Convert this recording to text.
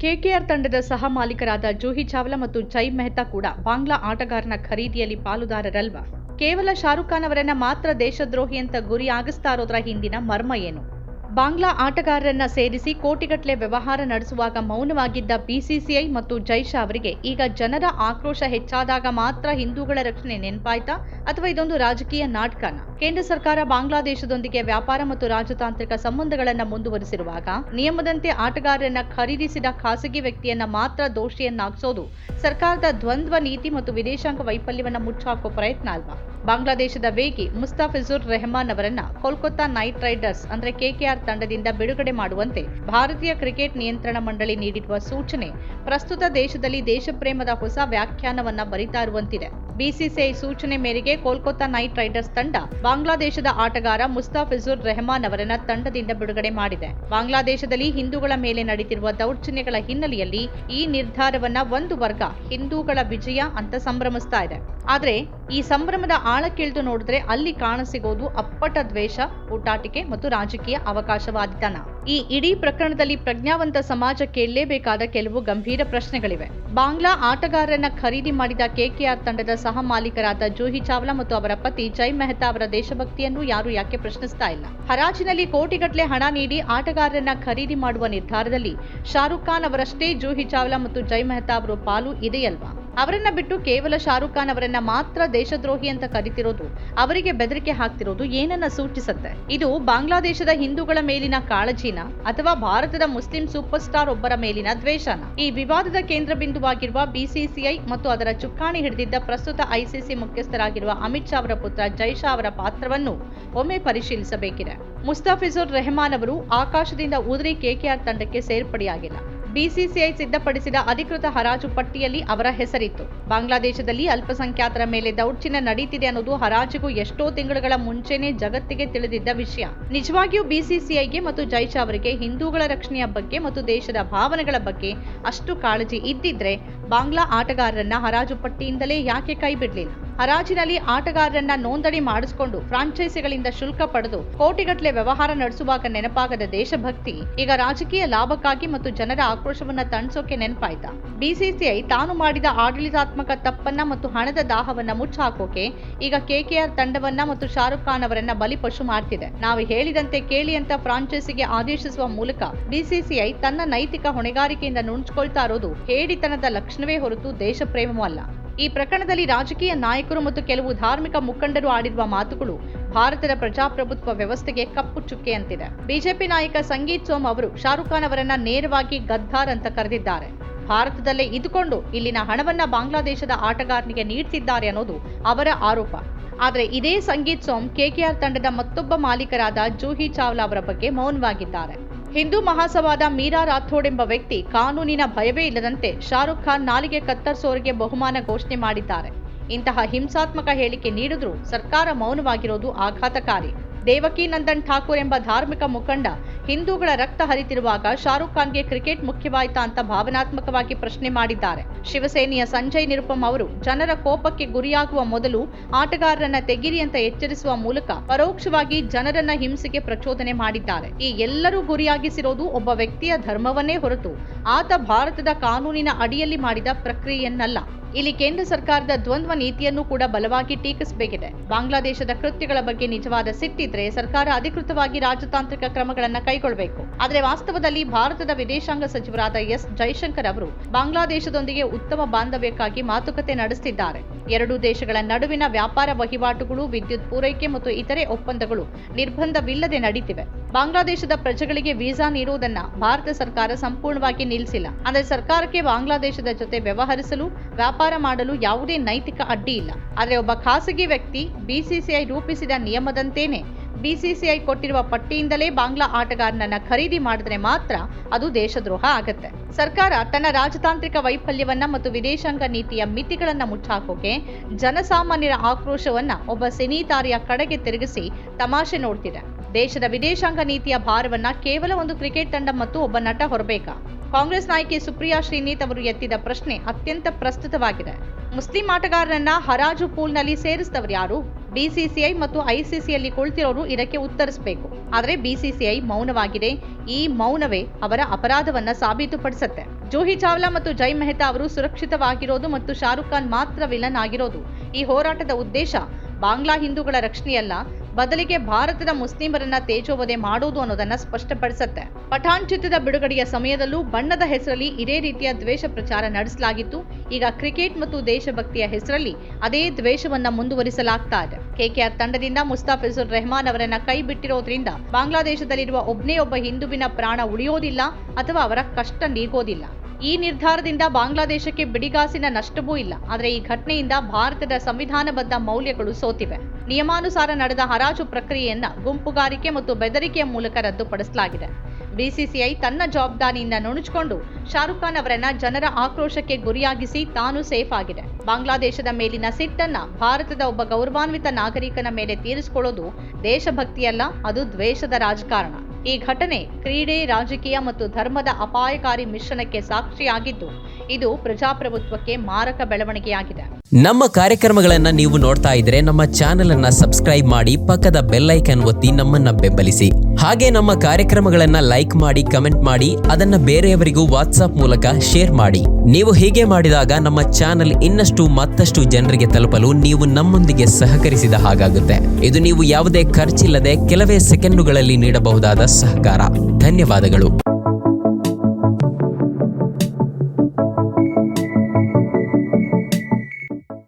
KKR ತಂಡದ ಸಹ ಮಾಲೀಕರಾದ ಜೂಹಿ ಚಾವ್ಲಾ ಮತ್ತು ಜೈ ಮೆಹ್ತಾ ಕೂಡ ಬಾಂಗ್ಲಾ ಆಟಗಾರನ ಖರೀದಿಯಲ್ಲಿ ಪಾಲುದಾರರಲ್ವಾ? ಕೇವಲ ಶಾರುಖ್ ಖಾನ್ ಅವರನ್ನ ಮಾತ್ರ ದೇಶದ್ರೋಹಿ ಅಂತ ಗುರಿ ಆಗಿಸ್ತಾ ಇರೋದ್ರ ಹಿಂದಿನ ಮರ್ಮ ಏನು? ಬಾಂಗ್ಲಾ ಆಟಗಾರರನ್ನ ಸೇರಿಸಿ ಕೋಟಿಗಟ್ಟಲೆ ವ್ಯವಹಾರ ನಡೆಸುವಾಗ ಮೌನವಾಗಿದ್ದ ಬಿಸಿಸಿಐ ಮತ್ತು ಜೈ ಶಾ ಅವರಿಗೆ ಈಗ ಜನರ ಆಕ್ರೋಶ ಹೆಚ್ಚಾದಾಗ ಮಾತ್ರ ಹಿಂದೂಗಳ ರಕ್ಷಣೆ ನೆನಪಾಯ್ತಾ ಅಥವಾ ಇದೊಂದು ರಾಜಕೀಯ ನಾಟಕನ? ಕೇಂದ್ರ ಸರ್ಕಾರ ಬಾಂಗ್ಲಾದೇಶದೊಂದಿಗೆ ವ್ಯಾಪಾರ ಮತ್ತು ರಾಜತಾಂತ್ರಿಕ ಸಂಬಂಧಗಳನ್ನು ಮುಂದುವರಿಸಿರುವಾಗ ನಿಯಮದಂತೆ ಆಟಗಾರರನ್ನ ಖರೀದಿಸಿದ ಖಾಸಗಿ ವ್ಯಕ್ತಿಯನ್ನ ಮಾತ್ರ ದೋಷಿಯನ್ನಾಗಿಸೋದು ಸರ್ಕಾರದ ದ್ವಂದ್ವ ನೀತಿ ಮತ್ತು ವಿದೇಶಾಂಗ ವೈಫಲ್ಯವನ್ನ ಮುಚ್ಚಾಕೋ ಪ್ರಯತ್ನ ಅಲ್ವಾ? ಬಾಂಗ್ಲಾದೇಶದ ವೇಗಿ ಮುಸ್ತಾಫಿಜುರ್ ರೆಹಮಾನ್ ಅವರನ್ನ ಕೋಲ್ಕತ್ತಾ ನೈಟ್ ರೈಡರ್ಸ್ ಅಂದ್ರೆ ಕೆಕೆಆರ್ ತಂಡದಿಂದ ಬಿಡುಗಡೆ ಮಾಡುವಂತೆ ಭಾರತೀಯ ಕ್ರಿಕೆಟ್ ನಿಯಂತ್ರಣ ಮಂಡಳಿ ನೀಡಿರುವ ಸೂಚನೆ ಪ್ರಸ್ತುತ ದೇಶದಲ್ಲಿ ದೇಶಪ್ರೇಮದ ಹೊಸ ವ್ಯಾಖ್ಯಾನವನ್ನ ಬರಿತಾ ಇರುವಂತಿದೆ. ಬಿಸಿಸಿಐ ಸೂಚನೆ ಮೇರೆಗೆ ಕೋಲ್ಕತ್ತಾ ನೈಟ್ ರೈಡರ್ಸ್ ತಂಡ ಬಾಂಗ್ಲಾದೇಶದ ಆಟಗಾರ ಮುಸ್ತಾಫಿಜುರ್ ರೆಹಮಾನ್ ಅವರನ್ನ ತಂಡದಿಂದ ಬಿಡುಗಡೆ ಮಾಡಿದೆ. ಬಾಂಗ್ಲಾದೇಶದಲ್ಲಿ ಹಿಂದೂಗಳ ಮೇಲೆ ನಡೆದಿರುವ ದೌರ್ಜನ್ಯಗಳ ಹಿನ್ನೆಲೆಯಲ್ಲಿ ಈ ನಿರ್ಧಾರವನ್ನ ಒಂದು ವರ್ಗ ಹಿಂದೂಗಳ ವಿಜಯ ಅಂತ ಸಂಭ್ರಮಿಸ್ತಾ ಇದೆ. ಆದ್ರೆ ಈ ಸಂಭ್ರಮದ ಆಳಕ್ಕಿಳಿದು ನೋಡಿದ್ರೆ ಅಲ್ಲಿ ಕಾಣಸಿಗೋದು ಅಪ್ಪಟ ದ್ವೇಷ, ಊಟಾಟಿಕೆ ಮತ್ತು ರಾಜಕೀಯ ಅವಕಾಶವಾದಿತನ. ಈ ಇಡೀ ಪ್ರಕರಣದಲ್ಲಿ ಪ್ರಜ್ಞಾವಂತ ಸಮಾಜ ಕೇಳಲೇಬೇಕಾದ ಕೆಲವು ಗಂಭೀರ ಪ್ರಶ್ನೆಗಳಿವೆ. ಬಾಂಗ್ಲಾ ಆಟಗಾರರನ್ನ ಖರೀದಿ ಮಾಡಿದ ಕೆಕೆಆರ್ ತಂಡದ ಸಹ ಮಾಲೀಕರಾದ ಜೂಹಿ ಚಾವ್ಲಾ ಮತ್ತು ಅವರ ಪತಿ ಜೈ ಮೆಹ್ತಾ ಅವರ ದೇಶಭಕ್ತಿಯನ್ನು ಯಾರು ಯಾಕೆ ಪ್ರಶ್ನಿಸ್ತಾ ಇಲ್ಲ? ಹರಾಜಿನಲ್ಲಿ ಕೋಟಿಗಟ್ಟಲೆ ಹಣ ನೀಡಿ ಆಟಗಾರರನ್ನ ಖರೀದಿ ಮಾಡುವ ನಿರ್ಧಾರದಲ್ಲಿ ಶಾರುಖ್ ಖಾನ್ ಅವರಷ್ಟೇ ಜೂಹಿ ಚಾವ್ಲಾ ಮತ್ತು ಜೈ ಮೆಹ್ತಾ ಅವರ ಪಾಲು ಇದೆಯಲ್ವಾ? ಅವರನ್ನ ಬಿಟ್ಟು ಕೇವಲ ಶಾರುಖ್ ಖಾನ್ ಅವರನ್ನ ಮಾತ್ರ ದೇಶದ್ರೋಹಿ ಅಂತ ಕರೀತಿರೋದು, ಅವರಿಗೆ ಬೆದರಿಕೆ ಹಾಕ್ತಿರೋದು ಏನನ್ನ ಸೂಚಿಸುತ್ತೆ? ಇದು ಬಾಂಗ್ಲಾದೇಶದ ಹಿಂದೂಗಳ ಮೇಲಿನ ಕಾಳಜಿನ ಅಥವಾ ಭಾರತದ ಮುಸ್ಲಿಂ ಸೂಪರ್ ಸ್ಟಾರ್ ಒಬ್ಬರ ಮೇಲಿನ ದ್ವೇಷನ? ಈ ವಿವಾದದ ಕೇಂದ್ರ ಬಿಂದುವಾಗಿರುವ ಬಿಸಿಸಿಐ ಮತ್ತು ಅದರ ಚುಕ್ಕಾಣಿ ಹಿಡಿದಿದ್ದ ಪ್ರಸ್ತುತ ಐಸಿಸಿ ಮುಖ್ಯಸ್ಥರಾಗಿರುವ ಅಮಿತ್ ಶಾ ಅವರ ಪುತ್ರ ಜೈ ಶಾ ಅವರ ಪಾತ್ರವನ್ನು ಒಮ್ಮೆ ಪರಿಶೀಲಿಸಬೇಕಿದೆ. ಮುಸ್ತಾಫಿಜುರ್ ರೆಹಮಾನ್ ಅವರು ಆಕಾಶದಿಂದ ಉದುರಿ ಕೆಕೆಆರ್ ತಂಡಕ್ಕೆ ಸೇರ್ಪಡೆಯಾಗಿಲ್ಲ. ಬಿಸಿಸಿಐ ಸಿದ್ಧಪಡಿಸಿದ ಅಧಿಕೃತ ಹರಾಜು ಪಟ್ಟಿಯಲ್ಲಿ ಅವರ ಹೆಸರಿತ್ತು. ಬಾಂಗ್ಲಾದೇಶದಲ್ಲಿ ಅಲ್ಪಸಂಖ್ಯಾತರ ಮೇಲೆ ದೌರ್ಜನ್ಯ ನಡೀತಿದೆ ಅನ್ನೋದು ಹರಾಜಿಗೂ ಎಷ್ಟೋ ತಿಂಗಳುಗಳ ಮುಂಚೆನೇ ಜಗತ್ತಿಗೆ ತಿಳಿದಿದ್ದ ವಿಷಯ. ನಿಜವಾಗಿಯೂ ಬಿಸಿಸಿಐಗೆ ಮತ್ತು ಜೈ ಶಾ ಅವರಿಗೆ ಹಿಂದೂಗಳ ರಕ್ಷಣೆಯ ಬಗ್ಗೆ ಮತ್ತು ದೇಶದ ಭಾವನೆಗಳ ಬಗ್ಗೆ ಅಷ್ಟು ಕಾಳಜಿ ಇದ್ದಿದ್ರೆ ಬಾಂಗ್ಲಾ ಆಟಗಾರರನ್ನ ಹರಾಜು ಪಟ್ಟಿಯಿಂದಲೇ ಯಾಕೆ ಕೈ ಬಿಡಲಿಲ್ಲ? ಹರಾಜಿನಲ್ಲಿ ಆಟಗಾರರನ್ನ ನೋಂದಣಿ ಮಾಡಿಸಿಕೊಂಡು ಫ್ರಾಂಚೈಸಿಗಳಿಂದ ಶುಲ್ಕ ಪಡೆದು ಕೋಟಿಗಟ್ಟಲೆ ವ್ಯವಹಾರ ನಡೆಸುವಾಗ ನೆನಪಾಗದ ದೇಶಭಕ್ತಿ ಈಗ ರಾಜಕೀಯ ಲಾಭಕ್ಕಾಗಿ ಮತ್ತು ಜನರ ಆಕ್ರೋಶವನ್ನ ತಣಿಸೋಕೆ ನೆನಪಾಯ್ತಾ? ಬಿಸಿಸಿಐ ತಾನು ಮಾಡಿದ ಆಡಳಿತಾತ್ಮಕ ತಪ್ಪನ್ನ ಮತ್ತು ಹಣದ ದಾಹವನ್ನ ಮುಚ್ಚಾಕೋಕೆ ಈಗ ಕೆಕೆಆರ್ ತಂಡವನ್ನ ಮತ್ತು ಶಾರುಖ್ ಖಾನ್ ಅವರನ್ನ ಬಲಿಪಶು ಮಾಡ್ತಿದೆ. ನಾವು ಹೇಳಿದಂತೆ ಕೇಳಿ ಅಂತ ಫ್ರಾಂಚೈಸಿಗೆ ಆದೇಶಿಸುವ ಮೂಲಕ ಬಿಸಿಸಿಐ ತನ್ನ ನೈತಿಕ ಹೊಣೆಗಾರಿಕೆಯಿಂದ ನುಣುಚಿಕೊಳ್ತಾ ಇರೋದು ಹೇಡಿತನದ ಲಕ್ಷಣವೇ ಹೊರತು ದೇಶ ಪ್ರೇಮವೂ ಅಲ್ಲ. ಈ ಪ್ರಕರಣದಲ್ಲಿ ರಾಜಕೀಯ ನಾಯಕರು ಮತ್ತು ಕೆಲವು ಧಾರ್ಮಿಕ ಮುಖಂಡರು ಆಡಿರುವ ಮಾತುಗಳು ಭಾರತದ ಪ್ರಜಾಪ್ರಭುತ್ವ ವ್ಯವಸ್ಥೆಗೆ ಕಪ್ಪು ಚುಕ್ಕೆಯಂತಿದೆ. ಬಿಜೆಪಿ ನಾಯಕ ಸಂಗೀತ್ ಸೋಮ್ ಅವರು ಶಾರುಖ್ ಖಾನ್ ಅವರನ್ನ ನೇರವಾಗಿ ಗದ್ದಾರ್ ಅಂತ ಕರೆದಿದ್ದಾರೆ. ಭಾರತದಲ್ಲೇ ಇದ್ದುಕೊಂಡು ಇಲ್ಲಿನ ಹಣವನ್ನ ಬಾಂಗ್ಲಾದೇಶದ ಆಟಗಾರನಿಗೆ ನೀಡ್ತಿದ್ದಾರೆ ಅನ್ನೋದು ಅವರ ಆರೋಪ. ಆದರೆ ಇದೇ ಸಂಗೀತ್ ಸೋಮ್ ಕೆಕೆಆರ್ ತಂಡದ ಮತ್ತೊಬ್ಬ ಮಾಲೀಕರಾದ ಜೂಹಿ ಚಾವ್ಲಾ ಅವರ ಬಗ್ಗೆ ಮೌನವಾಗಿದ್ದಾರೆ. ಹಿಂದೂ ಮಹಾಸಭಾದ ಮೀರಾ ರಾಥೋಡ್ ಎಂಬ ವ್ಯಕ್ತಿ ಕಾನೂನಿನ ಭಯವೇ ಇಲ್ಲದಂತೆ ಶಾರುಖ್ ಖಾನ್ ನಾಲಿಗೆ ಕತ್ತರಿಸೋರಿಗೆ ಬಹುಮಾನ ಘೋಷಣೆ ಮಾಡಿದ್ದಾರೆ. ಇಂತಹ ಹಿಂಸಾತ್ಮಕ ಹೇಳಿಕೆ ನೀಡಿದ್ರೂ ಸರ್ಕಾರ ಮೌನವಾಗಿರೋದು ಆಘಾತಕಾರಿ. ದೇವಕಿ ನಂದನ್ ಠಾಕೂರ್ ಎಂಬ ಧಾರ್ಮಿಕ ಮುಖಂಡ ಹಿಂದೂಗಳ ರಕ್ತ ಹರಿತಿರುವಾಗ ಶಾರುಖ್ ಖಾನ್ಗೆ ಕ್ರಿಕೆಟ್ ಮುಖ್ಯವಾಯ್ತಾ ಅಂತ ಭಾವನಾತ್ಮಕವಾಗಿ ಪ್ರಶ್ನೆ ಮಾಡಿದ್ದಾರೆ. ಶಿವಸೇನೆಯ ಸಂಜಯ್ ನಿರುಪಮ್ ಅವರು ಜನರ ಕೋಪಕ್ಕೆ ಗುರಿಯಾಗುವ ಮೊದಲು ಆಟಗಾರರನ್ನ ತೆಗಿರಿ ಅಂತ ಎಚ್ಚರಿಸುವ ಮೂಲಕ ಪರೋಕ್ಷವಾಗಿ ಜನರನ್ನ ಹಿಂಸೆಗೆ ಪ್ರಚೋದನೆ ಮಾಡಿದ್ದಾರೆ. ಈ ಎಲ್ಲರೂ ಗುರಿಯಾಗಿಸಿರೋದು ಒಬ್ಬ ವ್ಯಕ್ತಿಯ ಧರ್ಮವನ್ನೇ ಹೊರತು ಆತ ಭಾರತದ ಕಾನೂನಿನ ಅಡಿಯಲ್ಲಿ ಮಾಡಿದ ಪ್ರಕ್ರಿಯೆಯನ್ನಲ್ಲ. ಇಲ್ಲಿ ಕೇಂದ್ರ ಸರ್ಕಾರದ ದ್ವಂದ್ವ ನೀತಿಯನ್ನು ಕೂಡ ಬಲವಾಗಿ ಟೀಕಿಸಬೇಕಿದೆ. ಬಾಂಗ್ಲಾದೇಶದ ಕೃತ್ಯಗಳ ಬಗ್ಗೆ ನಿಜವಾದ ಸಿಟ್ಟಿದ್ರೆ ಸರ್ಕಾರ ಅಧಿಕೃತವಾಗಿ ರಾಜತಾಂತ್ರಿಕ ಕ್ರಮಗಳನ್ನು ಕೈಗೊಳ್ಳಬೇಕು. ಆದರೆ ವಾಸ್ತವದಲ್ಲಿ ಭಾರತದ ವಿದೇಶಾಂಗ ಸಚಿವರಾದ ಎಸ್ ಜೈಶಂಕರ್ ಅವರು ಬಾಂಗ್ಲಾದೇಶದೊಂದಿಗೆ ಉತ್ತಮ ಬಾಂಧವ್ಯಕ್ಕಾಗಿ ಮಾತುಕತೆ ನಡೆಸುತ್ತಿದ್ದಾರೆ. ಎರಡೂ ದೇಶಗಳ ನಡುವಿನ ವ್ಯಾಪಾರ ವಹಿವಾಟುಗಳು, ವಿದ್ಯುತ್ ಪೂರೈಕೆ ಮತ್ತು ಇತರೆ ಒಪ್ಪಂದಗಳು ನಿರ್ಬಂಧವಿಲ್ಲದೆ ನಡೀತಿವೆ. ಬಾಂಗ್ಲಾದೇಶದ ಪ್ರಜೆಗಳಿಗೆ ವೀಸಾ ನೀಡುವುದನ್ನ ಭಾರತ ಸರ್ಕಾರ ಸಂಪೂರ್ಣವಾಗಿ ನಿಲ್ಲಿಸಿಲ್ಲ. ಅಂದರೆ ಸರ್ಕಾರಕ್ಕೆ ಬಾಂಗ್ಲಾದೇಶದ ಜೊತೆ ವ್ಯವಹರಿಸಲು, ವ್ಯಾಪಾರ ಮಾಡಲು ಯಾವುದೇ ನೈತಿಕ ಅಡ್ಡಿ ಇಲ್ಲ. ಆದರೆ ಒಬ್ಬ ಖಾಸಗಿ ವ್ಯಕ್ತಿ ಬಿಸಿಸಿಐ ರೂಪಿಸಿದ ನಿಯಮದಂತೆಯೇ ಬಿಸಿಸಿಐ ಕೊಟ್ಟಿರುವ ಪಟ್ಟಿಯಿಂದಲೇ ಬಾಂಗ್ಲಾ ಆಟಗಾರನನ್ನ ಖರೀದಿ ಮಾಡಿದ್ರೆ ಮಾತ್ರ ಅದು ದೇಶದ್ರೋಹ ಆಗತ್ತೆ. ಸರ್ಕಾರ ತನ್ನ ರಾಜತಾಂತ್ರಿಕ ವೈಫಲ್ಯವನ್ನ ಮತ್ತು ವಿದೇಶಾಂಗ ನೀತಿಯ ಮಿತಿಗಳನ್ನ ಮುಚ್ಚಾಕೋಕೆ ಜನಸಾಮಾನ್ಯರ ಆಕ್ರೋಶವನ್ನ ಒಬ್ಬ ಸಿನಿತಾರಿಯ ಕಡೆಗೆ ತಿರುಗಿಸಿ ತಮಾಷೆ ನೋಡ್ತಿದೆ. ದೇಶದ ವಿದೇಶಾಂಗ ನೀತಿಯ ಭಾರವನ್ನ ಕೇವಲ ಒಂದು ಕ್ರಿಕೆಟ್ ತಂಡ ಮತ್ತು ಒಬ್ಬ ನಟ ಹೊರಬೇಕಾ? ಕಾಂಗ್ರೆಸ್ ನಾಯಕಿ ಸುಪ್ರಿಯಾ ಶ್ರೀನೀತ್ ಅವರು ಎತ್ತಿದ ಪ್ರಶ್ನೆ ಅತ್ಯಂತ ಪ್ರಸ್ತುತವಾಗಿದೆ. ಮುಸ್ಲಿಂ ಆಟಗಾರರನ್ನ ಹರಾಜು ಪೂಲ್ನಲ್ಲಿ ಸೇರಿಸಿದವರು ಯಾರು? ಬಿಸಿಸಿಐ ಮತ್ತು ಐಸಿಸಿಯಲ್ಲಿ ಕುಳಿತಿರೋರು ಇದಕ್ಕೆ ಉತ್ತರಿಸಬೇಕು. ಆದರೆ ಬಿಸಿಸಿಐ ಮೌನವಾಗಿದೆ. ಈ ಮೌನವೇ ಅವರ ಅಪರಾಧವನ್ನ ಸಾಬೀತುಪಡಿಸುತ್ತೆ. ಜೂಹಿ ಚಾವ್ಲಾ ಮತ್ತು ಜೈ ಮೆಹ್ತಾ ಅವರು ಸುರಕ್ಷಿತವಾಗಿರೋದು ಮತ್ತು ಶಾರುಖ್ ಖಾನ್ ಮಾತ್ರ ವಿಲನ್ ಆಗಿರೋದು. ಈ ಹೋರಾಟದ ಉದ್ದೇಶ ಬಾಂಗ್ಲಾ ಹಿಂದೂಗಳ ರಕ್ಷಣೆಯಲ್ಲ, ಬದಲಿಗೆ ಭಾರತದ ಮುಸ್ಲಿಮರನ್ನ ತೇಜೋವಧೆ ಮಾಡೋದು ಅನ್ನೋದನ್ನ ಸ್ಪಷ್ಟಪಡಿಸುತ್ತೆ. ಪಠಾಣ್ ಚಿತ್ರದ ಬಿಡುಗಡೆಯ ಸಮಯದಲ್ಲೂ ಬಣ್ಣದ ಹೆಸರಲ್ಲಿ ಇದೇ ರೀತಿಯ ದ್ವೇಷ ಪ್ರಚಾರ ನಡೆಸಲಾಗಿತ್ತು. ಈಗ ಕ್ರಿಕೆಟ್ ಮತ್ತು ದೇಶಭಕ್ತಿಯ ಹೆಸರಲ್ಲಿ ಅದೇ ದ್ವೇಷವನ್ನ ಮುಂದುವರಿಸಲಾಗ್ತಾ ಇದೆ. ಕೆಕೆಆರ್ ತಂಡದಿಂದ ಮುಸ್ತಾಫಿಜುರ್ ರೆಹಮಾನ್ ಅವರನ್ನ ಕೈ ಬಿಟ್ಟಿರೋದ್ರಿಂದ ಬಾಂಗ್ಲಾದೇಶದಲ್ಲಿರುವ ಒಬ್ಬನೇ ಒಬ್ಬ ಹಿಂದುವಿನ ಪ್ರಾಣ ಉಳಿಯೋದಿಲ್ಲ ಅಥವಾ ಅವರ ಕಷ್ಟ ನೀಗೋದಿಲ್ಲ. ಈ ನಿರ್ಧಾರದಿಂದ ಬಾಂಗ್ಲಾದೇಶಕ್ಕೆ ಬಿಡಿಗಾಸಿನ ನಷ್ಟವೂ ಇಲ್ಲ. ಆದರೆ ಈ ಘಟನೆಯಿಂದ ಭಾರತದ ಸಂವಿಧಾನಬದ್ಧ ಮೌಲ್ಯಗಳು ಸೋತಿವೆ. ನಿಯಮಾನುಸಾರ ನಡೆದ ಹರಾಜು ಪ್ರಕ್ರಿಯೆಯನ್ನ ಗುಂಪುಗಾರಿಕೆ ಮತ್ತು ಬೆದರಿಕೆಯ ಮೂಲಕ ರದ್ದುಪಡಿಸಲಾಗಿದೆ. ಬಿಸಿಸಿಐ ತನ್ನ ಜವಾಬ್ದಾರಿಯಿಂದ ನುಣುಚಿಕೊಂಡು ಶಾರುಖ್ ಖಾನ್ ಅವರನ್ನ ಜನರ ಆಕ್ರೋಶಕ್ಕೆ ಗುರಿಯಾಗಿಸಿ ತಾನು ಸೇಫ್ ಆಗಿದೆ. ಬಾಂಗ್ಲಾದೇಶದ ಮೇಲಿನ ಸಿಟ್ಟನ್ನ ಭಾರತದ ಒಬ್ಬ ಗೌರವಾನ್ವಿತ ನಾಗರಿಕನ ಮೇಲೆ ತೀರಿಸಿಕೊಳ್ಳೋದು ದೇಶಭಕ್ತಿಯಲ್ಲ, ಅದು ದ್ವೇಷದ ರಾಜಕಾರಣ. ಈ ಘಟನೆ ಕ್ರೀಡೆ, ರಾಜಕೀಯ ಮತ್ತು ಧರ್ಮದ ಅಪಾಯಕಾರಿ ಮಿಶ್ರಣಕ್ಕೆ ಸಾಕ್ಷಿಯಾಗಿದ್ದು, ಇದು ಪ್ರಜಾಪ್ರಭುತ್ವಕ್ಕೆ ಮಾರಕ ಬೆಳವಣಿಗೆಯಾಗಿದೆ. ನಮ್ಮ ಕಾರ್ಯಕ್ರಮಗಳನ್ನ ನೀವು ನೋಡ್ತಾ ಇದ್ರೆ ನಮ್ಮ ಚಾನೆಲ್ ಅನ್ನ ಸಬ್ಸ್ಕ್ರೈಬ್ ಮಾಡಿ, ಪಕ್ಕದ ಬೆಲ್ ಐಕಾನ್ ಒತ್ತಿ ನಮ್ಮನ್ನ ಬೆಂಬಲಿಸಿ. ಹಾಗೆ ನಮ್ಮ ಕಾರ್ಯಕ್ರಮಗಳನ್ನ ಲೈಕ್ ಮಾಡಿ, ಕಮೆಂಟ್ ಮಾಡಿ, ಅದನ್ನ ಬೇರೆಯವರಿಗೂ ವಾಟ್ಸ್ಆಪ್ ಮೂಲಕ ಶೇರ್ ಮಾಡಿ. ನೀವು ಹೀಗೆ ಮಾಡಿದಾಗ ನಮ್ಮ ಚಾನೆಲ್ ಇನ್ನಷ್ಟು ಮತ್ತಷ್ಟು ಜನರಿಗೆ ತಲುಪಲು ನೀವು ನಮ್ಮೊಂದಿಗೆ ಸಹಕರಿಸಿದ ಹಾಗಾಗುತ್ತೆ. ಇದು ನೀವು ಯಾವುದೇ ಖರ್ಚಿಲ್ಲದೆ ಕೆಲವೇ ಸೆಕೆಂಡುಗಳಲ್ಲಿ ನೀಡಬಹುದಾದ ಸಹಕಾರ. ಧನ್ಯವಾದಗಳು.